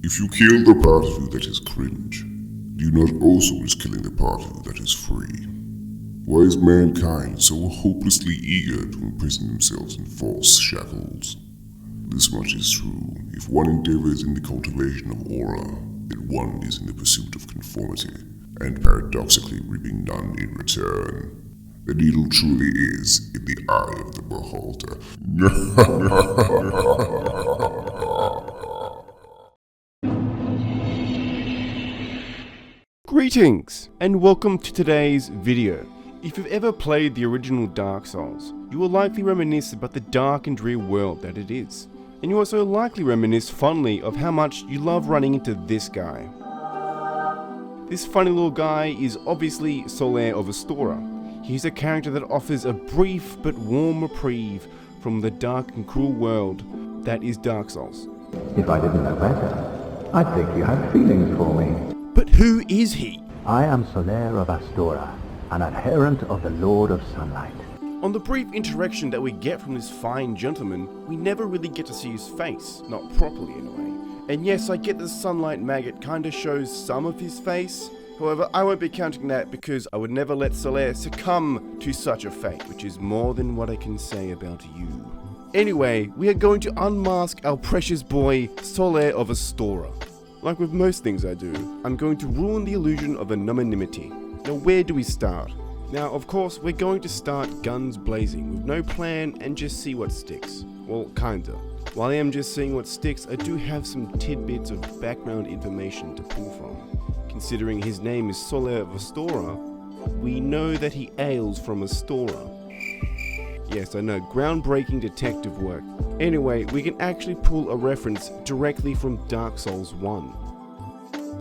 If you kill the part of you that is cringe, do you not also risk killing the part of you that is free? Why is mankind so hopelessly eager to imprison themselves in false shackles? This much is true. If one endeavors in the cultivation of aura, then one is in the pursuit of conformity, and paradoxically reaping none in return. The needle truly is in the eye of the beholder. Greetings, and welcome to today's video. If you've ever played the original Dark Souls, you will likely reminisce about the dark and dreary world that it is. And you also likely reminisce fondly of how much you love running into this guy. This funny little guy is obviously Solaire of Astora. He's a character that offers a brief but warm reprieve from the dark and cruel world that is Dark Souls. If I didn't know better, I'd think you had feelings for me. But who is he? I am Solaire of Astora, an adherent of the Lord of Sunlight. On the brief interaction that we get from this fine gentleman, we never really get to see his face, not properly anyway. And yes, I get the sunlight maggot kinda shows some of his face. However, I won't be counting that because I would never let Solaire succumb to such a fate, which is more than what I can say about you. Anyway, we are going to unmask our precious boy, Solaire of Astora. Like with most things I do, I'm going to ruin the illusion of anonymity. Now where do we start? Now of course we're going to start guns blazing with no plan and just see what sticks. Well, kinda. While I am just seeing what sticks, I do have some tidbits of background information to pull from. Considering his name is Solaire of Astora, we know that he hails from Astora. Yes, I know, groundbreaking detective work. Anyway, we can actually pull a reference directly from Dark Souls 1.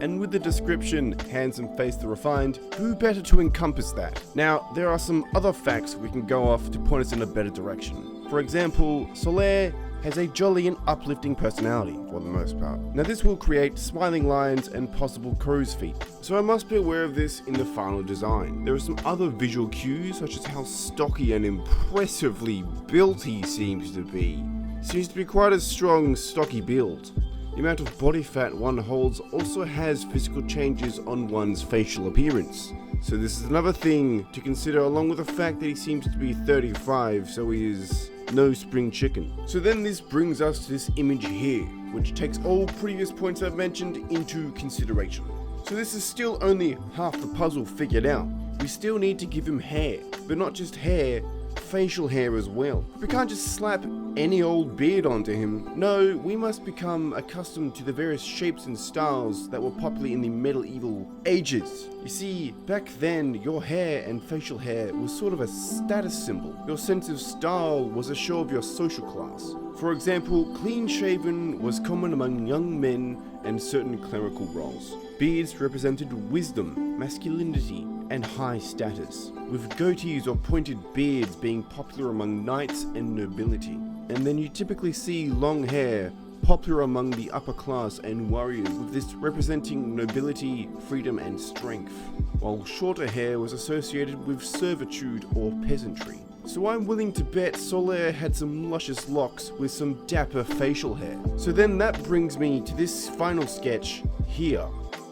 And with the description, handsome face the refined, who better to encompass that? Now, there are some other facts we can go off to point us in a better direction. For example, Solaire has a jolly and uplifting personality, for the most part. Now this will create smiling lines and possible crow's feet, so I must be aware of this in the final design. There are some other visual cues, such as how stocky and impressively built he seems to be. Seems to be quite a strong, stocky build. The amount of body fat one holds also has physical changes on one's facial appearance. So this is another thing to consider, along with the fact that he seems to be 35, so he is no spring chicken. So then this brings us to this image here, which takes all previous points I've mentioned into consideration. So this is still only half the puzzle figured out. We still need to give him hair, but not just hair, facial hair as well. We can't just slap any old beard onto him. No, we must become accustomed to the various shapes and styles that were popular in the medieval ages. You see, back then, your hair and facial hair was sort of a status symbol. Your sense of style was a show of your social class. For example, clean-shaven was common among young men and certain clerical roles. Beards represented wisdom, masculinity, and high status, with goatees or pointed beards being popular among knights and nobility. And then you typically see long hair popular among the upper class and warriors, with this representing nobility, freedom, and strength, while shorter hair was associated with servitude or peasantry. So I'm willing to bet Solaire had some luscious locks with some dapper facial hair. So then that brings me to this final sketch here.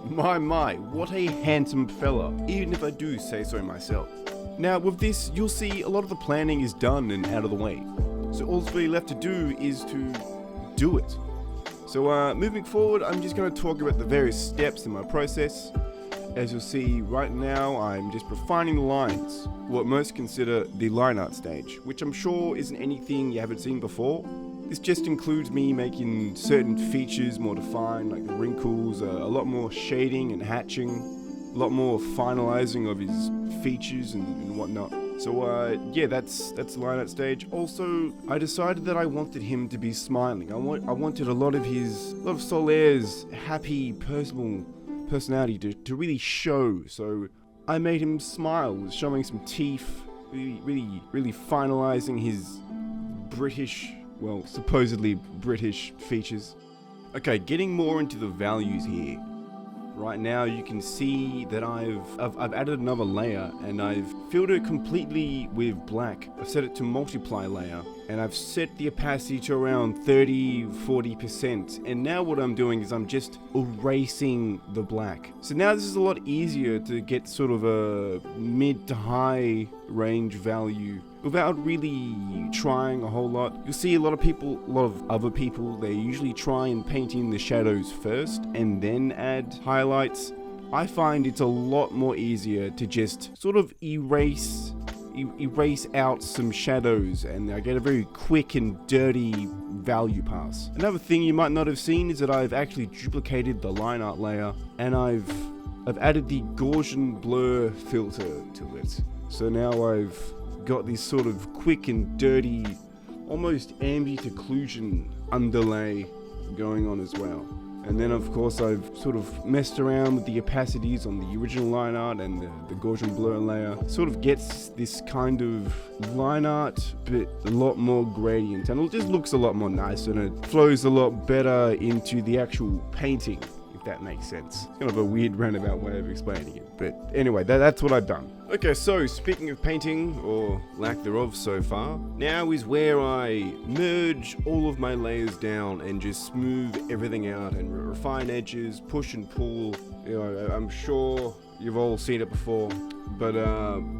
My, what a handsome fella, even if I do say so myself. Now with this, you'll see a lot of the planning is done and out of the way. So all's really left to do is to do it. So moving forward, I'm just going to talk about the various steps in my process. As you'll see right now, I'm just refining the lines, what most consider the line art stage, which I'm sure isn't anything you haven't seen before. This just includes me making certain features more defined, like the wrinkles, a lot more shading and hatching, a lot more finalizing of his features and whatnot. So yeah, that's the line art stage. Also, I decided that I wanted him to be smiling. I wanted a lot of Solaire's happy personal personality to really show. So I made him smile, showing some teeth, really finalizing his British, well, supposedly British features. Okay, getting more into the values here. right now you can see that I've added another layer, and I've filled it completely with black. I've set it to multiply layer, and I've set the opacity to around 30-40%. And now what I'm doing is I'm just erasing the black. So now this is a lot easier to get sort of a mid to high range value without really trying a whole lot. You'll see a lot of other people, they usually try and paint in the shadows first and then add highlights. I find it's a lot more easier to just sort of erase out some shadows, and I get a very quick and dirty value pass. Another thing you might not have seen is that I've actually duplicated the line art layer, and I've added the Gaussian blur filter to it. So now I've got this sort of quick and dirty, almost ambient occlusion underlay going on as well. And then of course I've sort of messed around with the opacities on the original line art, and the Gaussian blur layer sort of gets this kind of line art, but a lot more gradient, and it just looks a lot more nicer, and it flows a lot better into the actual painting, if that makes sense. It's kind of a weird roundabout way of explaining it, but anyway, that's what I've done. Okay, so speaking of painting, or lack thereof so far, now is where I merge all of my layers down and just smooth everything out and refine edges, push and pull. You know, I'm sure you've all seen it before, but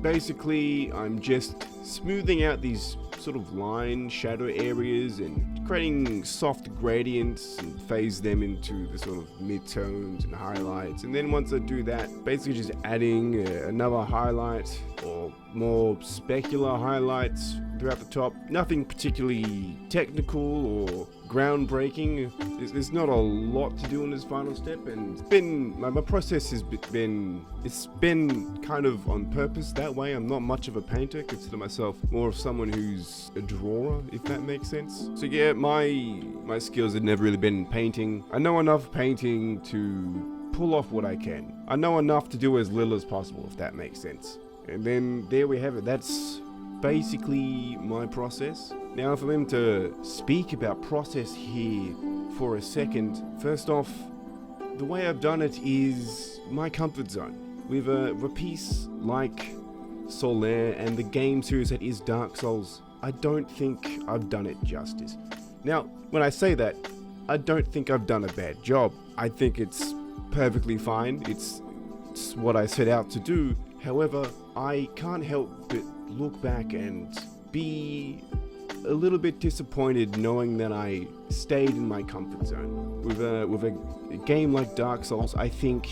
basically I'm just smoothing out these sort of line shadow areas and creating soft gradients and phase them into the sort of midtones and highlights. And then once I do that, basically just adding another highlight or more specular highlights throughout the top. Nothing particularly technical or groundbreaking. There's not a lot to do in this final step, and it's been my process has been kind of on purpose that way. I'm not much of a painter, consider myself more of someone who's a drawer, if that makes sense. So yeah, my skills have never really been in painting. I know enough painting to pull off what I can. I know enough to do as little as possible, if that makes sense. And then there we have it. That's basically my process. Now, for them to speak about process here for a second, first off, the way I've done it is my comfort zone. With a piece like Solaire and the game series that is Darksouls, I don't think I've done it justice. Now, when I say that, I don't think I've done a bad job. I think it's perfectly fine. It's what I set out to do. However, I can't help but look back and be a little bit disappointed knowing that I stayed in my comfort zone. With a game like Darksouls, I think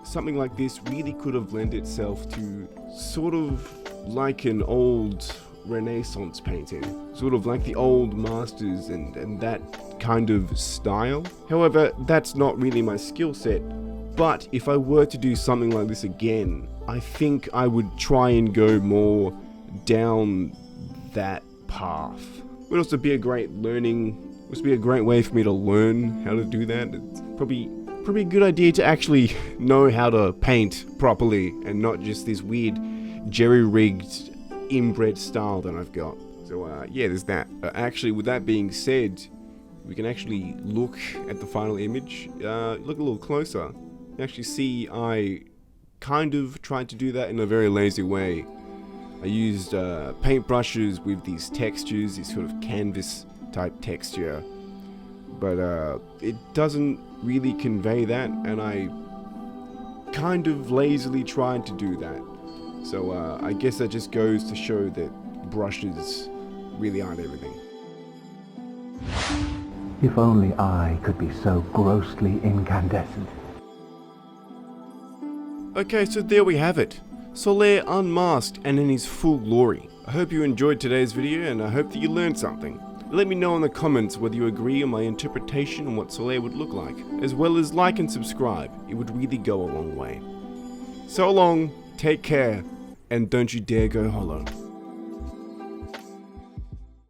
something like this really could have lent itself to sort of like an old Renaissance painting, sort of like the old masters and that kind of style. However, that's not really my skill set. But if I were to do something like this again, I think I would try and go more down that path. It would also be a great way for me to learn how to do that. It's probably a good idea to actually know how to paint properly and not just this weird jerry-rigged inbred style that I've got. So yeah, there's that. Actually, with that being said, we can actually look at the final image. Look a little closer. You actually see I kind of tried to do that in a very lazy way. I used paintbrushes with these textures, this sort of canvas type texture, but it doesn't really convey that, and I kind of lazily tried to do that. So I guess that just goes to show that brushes really aren't everything. If only I could be so grossly incandescent. Okay, so there we have it. Solaire unmasked and in his full glory. I hope you enjoyed today's video, and I hope that you learned something. Let me know in the comments whether you agree on my interpretation on what Solaire would look like, as well as like and subscribe. It would really go a long way. So long, take care, and don't you dare go hollow.